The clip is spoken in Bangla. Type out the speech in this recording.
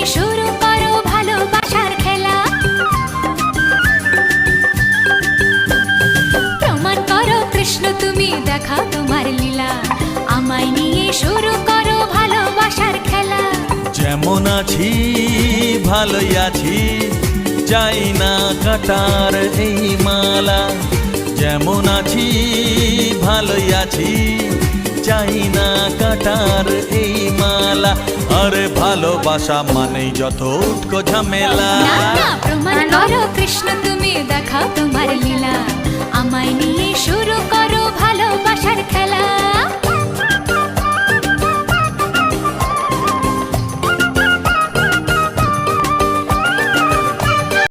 শুরু করো ভালোবাসার খেলা। প্রমাণ করো কৃষ্ণ তুমি, দেখাও তোমার লীলা। আমায় নিয়ে শুরু করো ভালোবাসার খেলা। যেমন আছি ভালোই আছি, চাই না কাটার এই মালা। যেমন আছি ভালোই আছি, চাই না কাটার এই মালা। আরে ভালোবাসা মানেই যত উটকো ঝামেলা। না না, প্রমাণ